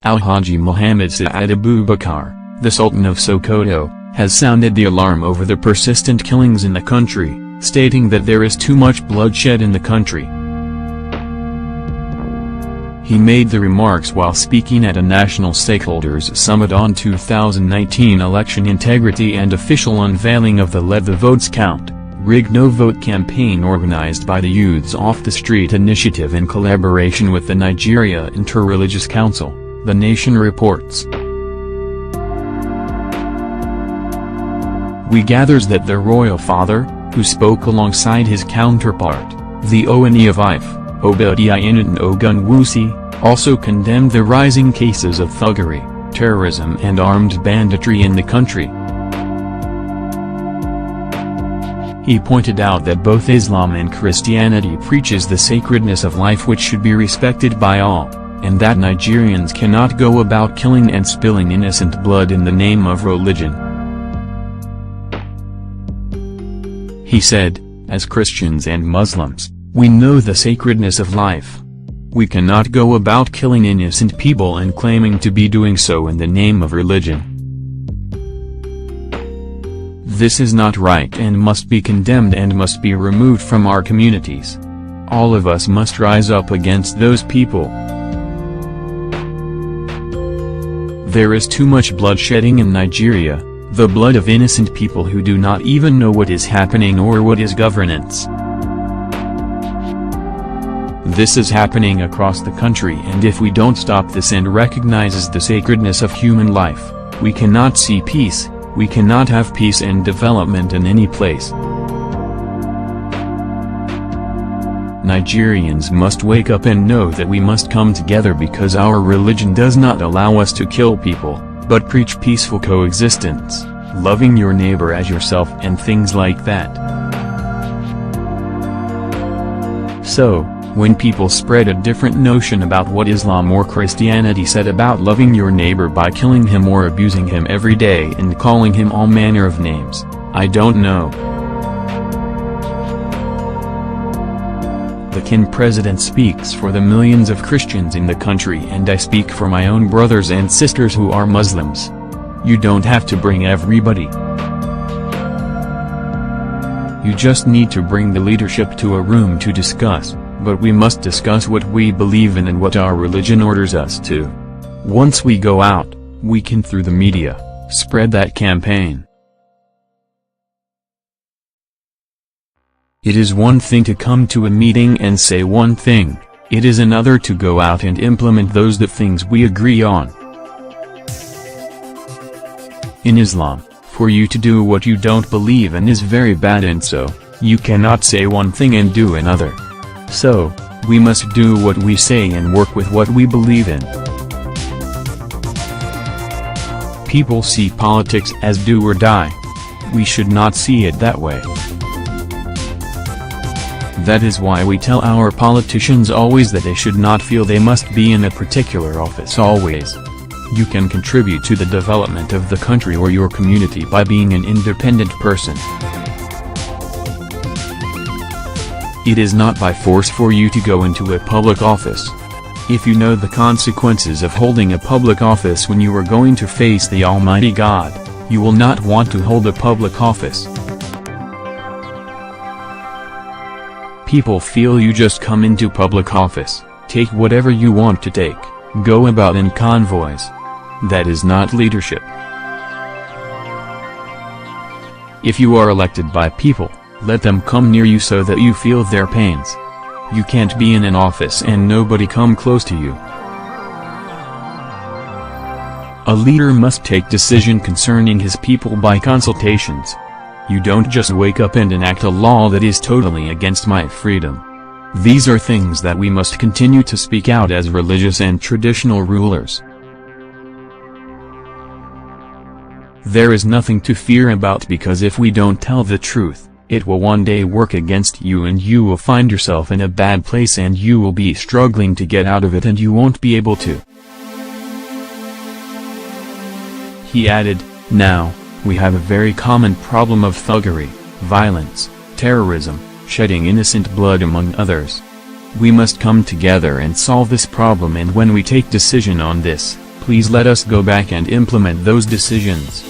Al-Haji Muhammad Sa'ad Abubakar, the Sultan of Sokoto, has sounded the alarm over the persistent killings in the country, stating that there is too much bloodshed in the country. He made the remarks while speaking at a national stakeholders summit on 2019 election integrity and official unveiling of the Let the Votes Count, Rig No Vote campaign organized by the Youths Off the Street initiative in collaboration with the Nigeria Interreligious Council, The Nation reports. We gathers that the royal father, who spoke alongside his counterpart, the Oni of Ife, Obadiah Ogunwusi, also condemned the rising cases of thuggery, terrorism and armed banditry in the country. He pointed out that both Islam and Christianity preaches the sacredness of life which should be respected by all, and that Nigerians cannot go about killing and spilling innocent blood in the name of religion. He said, as Christians and Muslims, we know the sacredness of life. We cannot go about killing innocent people and claiming to be doing so in the name of religion. This is not right and must be condemned and must be removed from our communities. All of us must rise up against those people. There is too much bloodshedding in Nigeria, the blood of innocent people who do not even know what is happening or what is governance. This is happening across the country, and if we don't stop this and recognizes the sacredness of human life, we cannot see peace, we cannot have peace and development in any place. Nigerians must wake up and know that we must come together because our religion does not allow us to kill people, but preach peaceful coexistence, loving your neighbor as yourself and things like that. So, when people spread a different notion about what Islam or Christianity said about loving your neighbor by killing him or abusing him every day and calling him all manner of names, I don't know. The Ken President speaks for the millions of Christians in the country, and I speak for my own brothers and sisters who are Muslims. You don't have to bring everybody. You just need to bring the leadership to a room to discuss, but we must discuss what we believe in and what our religion orders us to. Once we go out, we can through the media, spread that campaign. It is one thing to come to a meeting and say one thing, it is another to go out and implement those things we agree on. In Islam, for you to do what you don't believe in is very bad, and so, you cannot say one thing and do another. So, we must do what we say and work with what we believe in. People see politics as do or die. We should not see it that way. That is why we tell our politicians always that they should not feel they must be in a particular office always. You can contribute to the development of the country or your community by being an independent person. It is not by force for you to go into a public office. If you know the consequences of holding a public office when you are going to face the Almighty God, you will not want to hold a public office. People feel you just come into public office, take whatever you want to take, go about in convoys. That is not leadership. If you are elected by people, let them come near you so that you feel their pains. You can't be in an office and nobody come close to you. A leader must take decision concerning his people by consultations. You don't just wake up and enact a law that is totally against my freedom. These are things that we must continue to speak out as religious and traditional rulers. There is nothing to fear about, because if we don't tell the truth, it will one day work against you and you will find yourself in a bad place and you will be struggling to get out of it and you won't be able to. He added, now, we have a very common problem of thuggery, violence, terrorism, shedding innocent blood among others. We must come together and solve this problem, and when we take decision on this, please let us go back and implement those decisions.